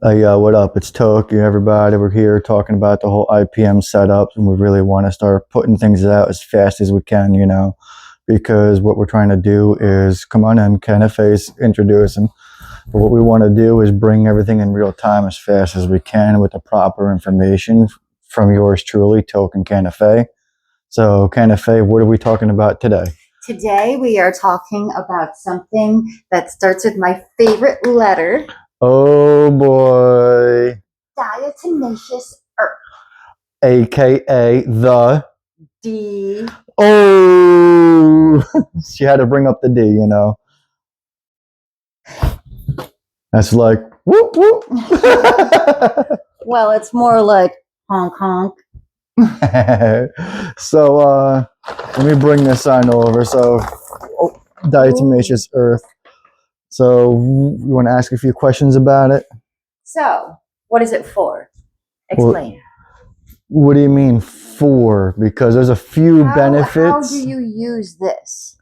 What up? It's Toki, everybody. We're here talking about the whole IPM setups, and we really want to start putting things out as fast as we can, because what we're trying to do is, come on in, Cannabis introducing. But what we want to do is bring everything in real time as fast as we can with the proper information from yours truly, Token Cannabis. So, Cannabis, what are we talking about today? Today we are talking about something that starts with my favorite letter. Oh boy. Diatomaceous earth. AKA the D. Oh, she had to bring up the D, That's like, whoop, whoop. Well, it's more like honk, honk. So, let me bring this sign over. So, diatomaceous earth. So, you want to ask a few questions about it? So, what is it for? Explain. Well, what do you mean for? Because there's a few benefits. How do you use this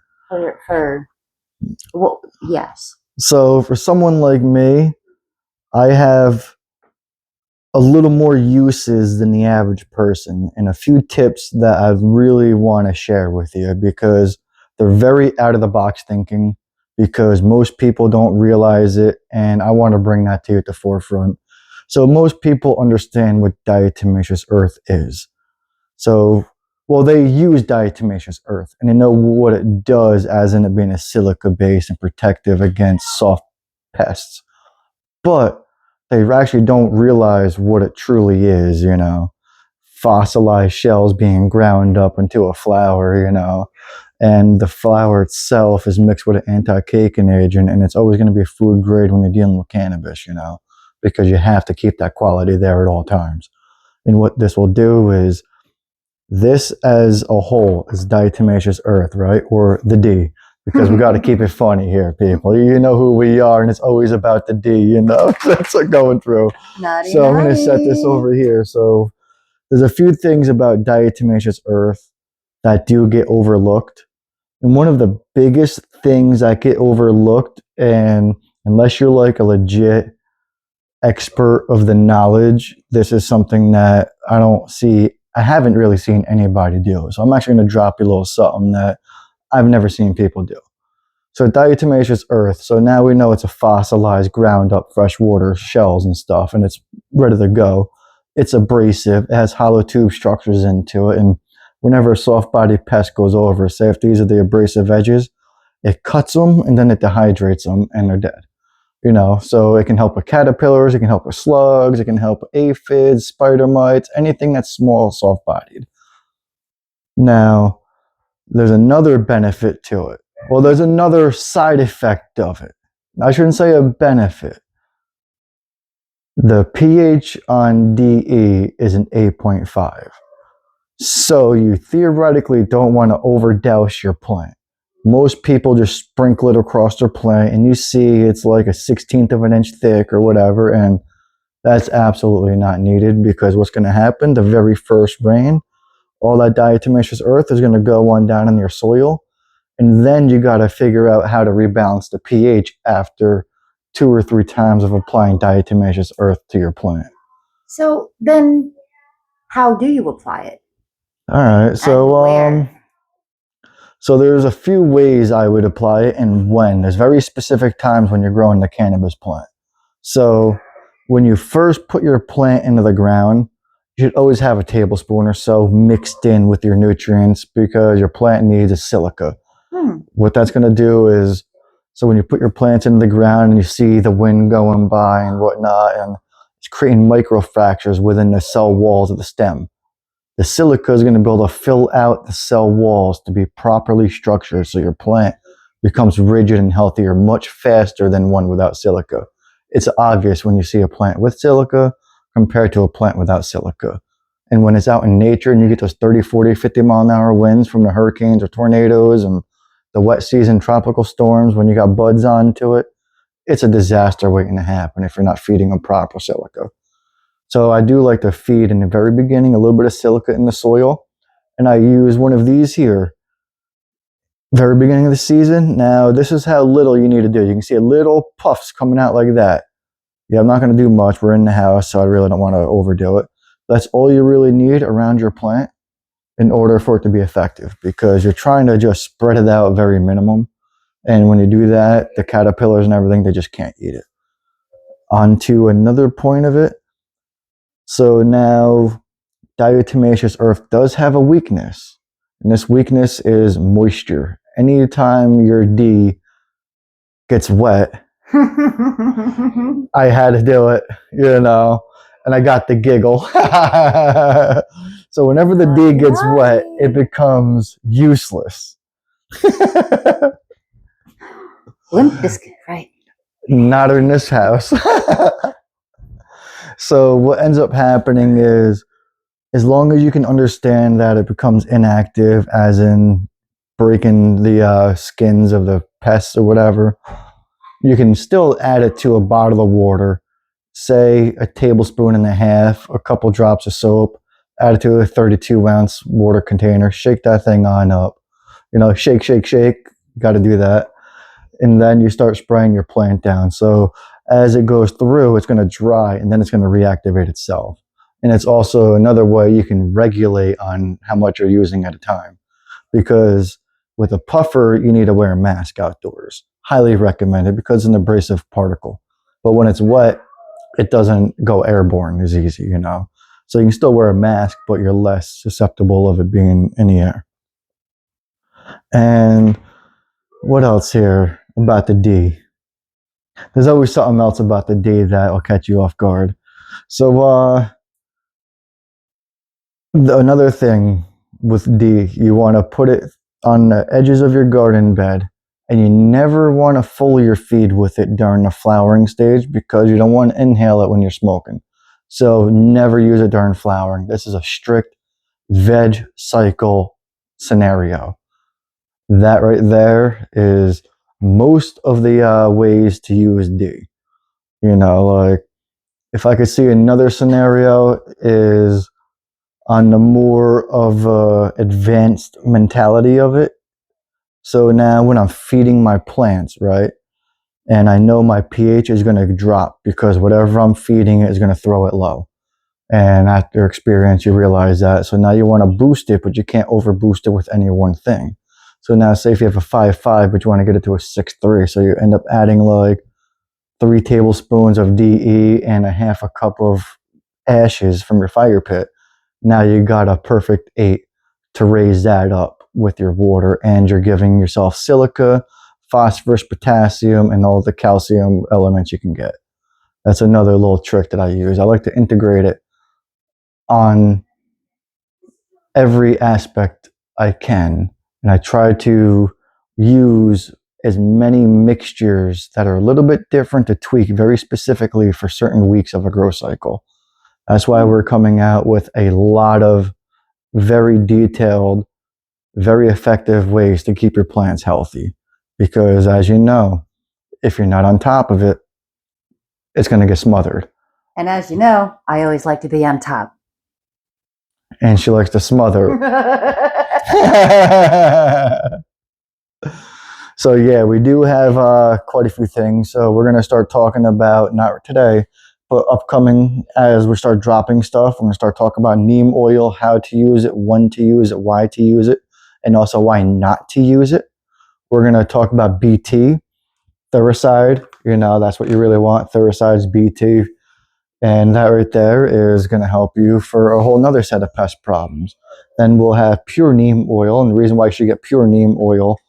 well, yes. So, for someone like me, I have a little more uses than the average person, and a few tips that I really want to share with you because they're very out of the box thinking, because most people don't realize it, and I want to bring that to you at the forefront. So most people understand what diatomaceous earth is. So, well, they use diatomaceous earth and they know what it does, as in it being a silica base and protective against soft pests. But they actually don't realize what it truly is, fossilized shells being ground up into a flower, and the flower itself is mixed with an anti-caking agent, and it's always going to be food grade when you're dealing with cannabis, because you have to keep that quality there at all times. And what this will do is, this as a whole is diatomaceous earth, right? Or the D, because we got to keep it funny here, people. You know who we are, and it's always about the D, That's what going through. Naughty, so I'm going to set this over here. So there's a few things about diatomaceous earth that do get overlooked. And one of the biggest things that get overlooked, and unless you're like a legit expert of the knowledge, this is something that I haven't really seen anybody do. So I'm actually going to drop you a little something that I've never seen people do. So diatomaceous earth. So now we know it's a fossilized, ground up freshwater shells and stuff, and it's ready to go. It's abrasive. It has hollow tube structures into it, and whenever a soft body pest goes over, say if these are the abrasive edges, it cuts them and then it dehydrates them and they're dead. So it can help with caterpillars, it can help with slugs, it can help with aphids, spider mites, anything that's small, soft-bodied. Now, there's another benefit to it. Well, there's another side effect of it. I shouldn't say a benefit. The pH on DE is an 8.5. So you theoretically don't want to overdouse your plant. Most people just sprinkle it across their plant, and you see it's like a 1/16 of an inch thick or whatever, and that's absolutely not needed, because what's going to happen, the very first rain, all that diatomaceous earth is going to go on down in your soil, and then you got to figure out how to rebalance the pH after 2 or 3 times of applying diatomaceous earth to your plant. So then, how do you apply it? All right, so there's a few ways I would apply it, and when. There's very specific times when you're growing the cannabis plant. So when you first put your plant into the ground, you should always have a tablespoon or so mixed in with your nutrients, because your plant needs a silica. What that's going to do is, so when you put your plants into the ground and you see the wind going by and whatnot, and it's creating microfractures within the cell walls of the stem, the silica is going to be able to fill out the cell walls to be properly structured, so your plant becomes rigid and healthier much faster than one without silica. It's obvious when you see a plant with silica compared to a plant without silica. And when it's out in nature and you get those 30, 40, 50 mile an hour winds from the hurricanes or tornadoes and the wet season tropical storms, when you got buds onto it, it's a disaster waiting to happen if you're not feeding them proper silica. So I do like to feed in the very beginning a little bit of silica in the soil, and I use one of these here, very beginning of the season. Now this is how little you need to do. You can see a little puffs coming out like that. Yeah, I'm not going to do much. We're in the house, so I really don't want to overdo it. That's all you really need around your plant in order for it to be effective, because you're trying to just spread it out very minimum. And when you do that, the caterpillars and everything, they just can't eat it. On to another point of it. So now diatomaceous earth does have a weakness, and this weakness is moisture. Anytime your D gets wet, I had to do it, and I got the giggle. So whenever the D gets wet, it becomes useless. Limp Biscuit, right? Not in this house. So what ends up happening is, as long as you can understand that it becomes inactive, as in breaking the skins of the pests or whatever, you can still add it to a bottle of water, say a tablespoon and a half, a couple drops of soap, add it to a 32-ounce water container, shake that thing on up. Shake, shake, shake. You got to do that. And then you start spraying your plant down. So as it goes through, it's going to dry, and then it's going to reactivate itself. And it's also another way you can regulate on how much you're using at a time. Because with a puffer, you need to wear a mask outdoors. Highly recommended, because it's an abrasive particle. But when it's wet, it doesn't go airborne as easy, So you can still wear a mask, but you're less susceptible of it being in the air. And what else here about the D? There's always something else about the D that will catch you off guard. So another thing with D, you want to put it on the edges of your garden bed, and you never want to foliar feed with it during the flowering stage, because you don't want to inhale it when you're smoking. So never use it during flowering. This is a strict veg cycle scenario. That right there is most of the ways to use D. Like, if I could see another scenario, is on the more of advanced mentality of it. So now when I'm feeding my plants, right, and I know my pH is going to drop, because whatever I'm feeding is going to throw it low. And after experience, you realize that. So now you want to boost it, but you can't over boost it with any one thing. So now, say if you have a 5.5, but you want to get it to a 6.3, so you end up adding like 3 tablespoons of DE and a half a cup of ashes from your fire pit. Now you got a perfect 8 to raise that up with your water, and you're giving yourself silica, phosphorus, potassium, and all the calcium elements you can get. That's another little trick that I use. I like to integrate it on every aspect I can, and I try to use as many mixtures that are a little bit different to tweak very specifically for certain weeks of a grow cycle. That's why we're coming out with a lot of very detailed, very effective ways to keep your plants healthy. Because as you know, if you're not on top of it, it's going to get smothered. And as you know, I always like to be on top. And she likes to smother. So yeah, we do have quite a few things. So we're going to start talking about, not today, but upcoming, as we start dropping stuff. We're going to start talking about neem oil, how to use it, when to use it, why to use it, and also why not to use it. We're going to talk about BT, Thuricide. That's what you really want. Thuricide's BT. And that right there is going to help you for a whole nother set of pest problems. Then we'll have pure neem oil, and the reason why you should get pure neem oil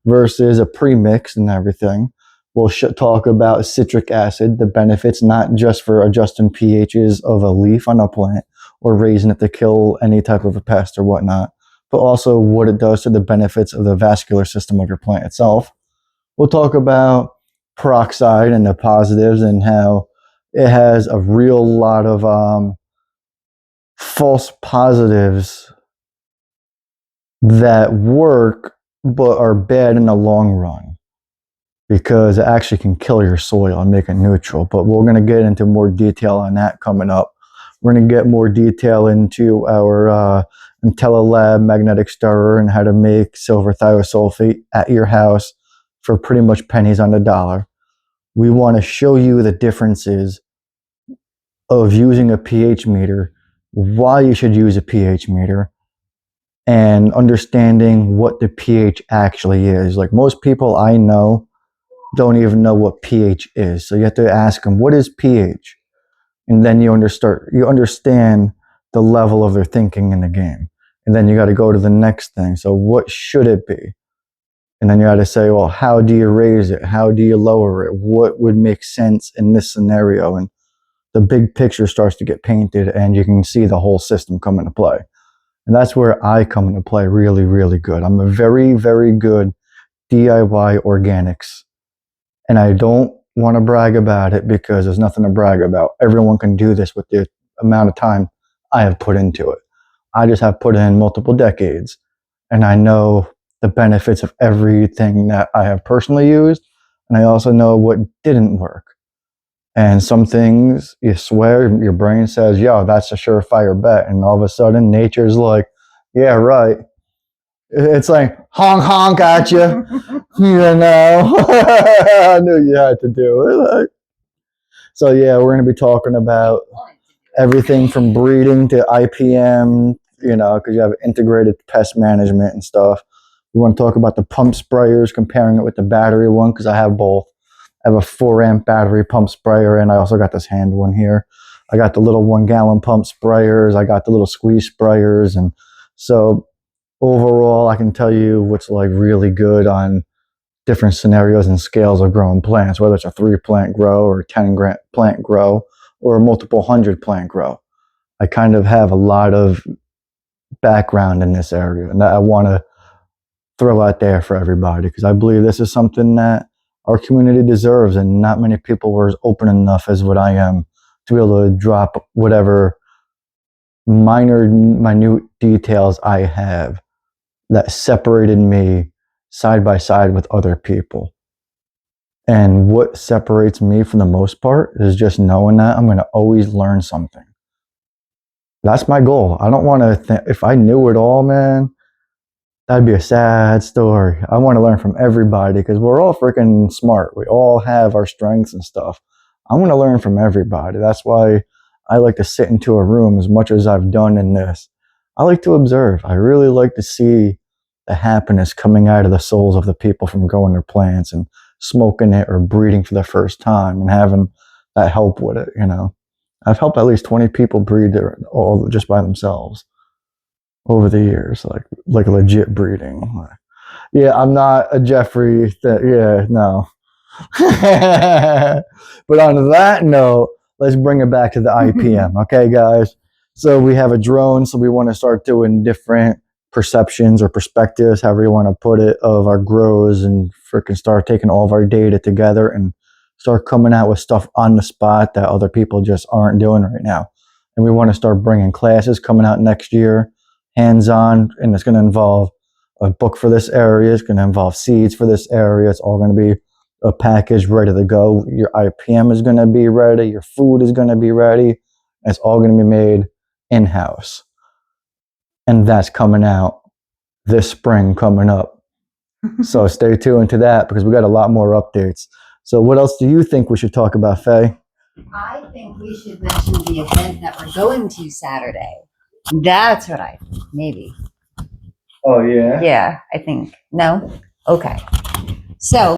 versus a premix and everything. We'll talk about citric acid, the benefits, not just for adjusting pHs of a leaf on a plant or raising it to kill any type of a pest or whatnot, but also what it does to the benefits of the vascular system of your plant itself. We'll talk about peroxide and the positives, and how it has a real lot of false positives that work but are bad in the long run, because it actually can kill your soil and make it neutral. But we're going to get into more detail on that coming up. We're going to get more detail into our IntelliLab magnetic stirrer and how to make silver thiosulfate at your house for pretty much pennies on the dollar. We want to show you the differences of using a pH meter, why you should use a pH meter, and understanding what the pH actually is. Like most people I know don't even know what pH is. So you have to ask them, what is pH? And then you understand the level of their thinking in the game. And then you got to go to the next thing. So what should it be? And then you got to say, well, how do you raise it? How do you lower it? What would make sense in this scenario? And the big picture starts to get painted and you can see the whole system come into play. And that's where I come into play really, really good. I'm a very, very good DIY organics. And I don't want to brag about it because there's nothing to brag about. Everyone can do this with the amount of time I have put into it. I just have put in multiple decades. And I know the benefits of everything that I have personally used. And I also know what didn't work. And some things you swear, your brain says, yo, that's a surefire bet. And all of a sudden, nature's like, yeah, right. It's like, honk, honk at you. You know, I knew you had to do it. So, yeah, we're going to be talking about everything from breeding to IPM, you know, because you have integrated pest management and stuff. We want to talk about the pump sprayers, comparing it with the battery one, because I have both. I have a 4 amp battery pump sprayer, and I also got this hand one here. I got the little 1 gallon pump sprayers. I got the little squeeze sprayers. And so overall, I can tell you what's like really good on different scenarios and scales of growing plants, whether it's a 3 plant grow or 10 plant grow or a multiple 100 plant grow. I kind of have a lot of background in this area, and I want to throw out there for everybody because I believe this is something that our community deserves, and not many people were as open enough as what I am to be able to drop whatever minute details I have that separated me side by side with other people. And what separates me from the most part is just knowing that I'm going to always learn something. That's my goal. I don't want to think, if I knew it all, man, that'd be a sad story. I want to learn from everybody because we're all freaking smart. We all have our strengths and stuff. I want to learn from everybody. That's why I like to sit into a room as much as I've done in this. I like to observe. I really like to see the happiness coming out of the souls of the people from growing their plants and smoking it or breeding for the first time and having that help with it, you know. I've helped at least 20 people breed all just by themselves over the years, like legit breeding. Yeah, I'm not a Jeffrey. Yeah, no. But on that note, let's bring it back to the IPM. Okay, guys. So we have a drone, so we want to start doing different perceptions or perspectives, however you want to put it, of our grows and freaking start taking all of our data together and start coming out with stuff on the spot that other people just aren't doing right now. And we want to start bringing classes coming out next year, hands-on, and it's going to involve a book for this area. It's going to involve seeds for this area. It's all going to be a package ready to go. Your IPM is going to be ready. Your food is going to be ready. It's all going to be made in-house. And that's coming out this spring coming up. So stay tuned to that because we got a lot more updates. So what else do you think we should talk about, Faye? I think we should mention the event that we're going to Saturday. That's what I think. Maybe. Oh, yeah? Yeah, I think. No? Okay. So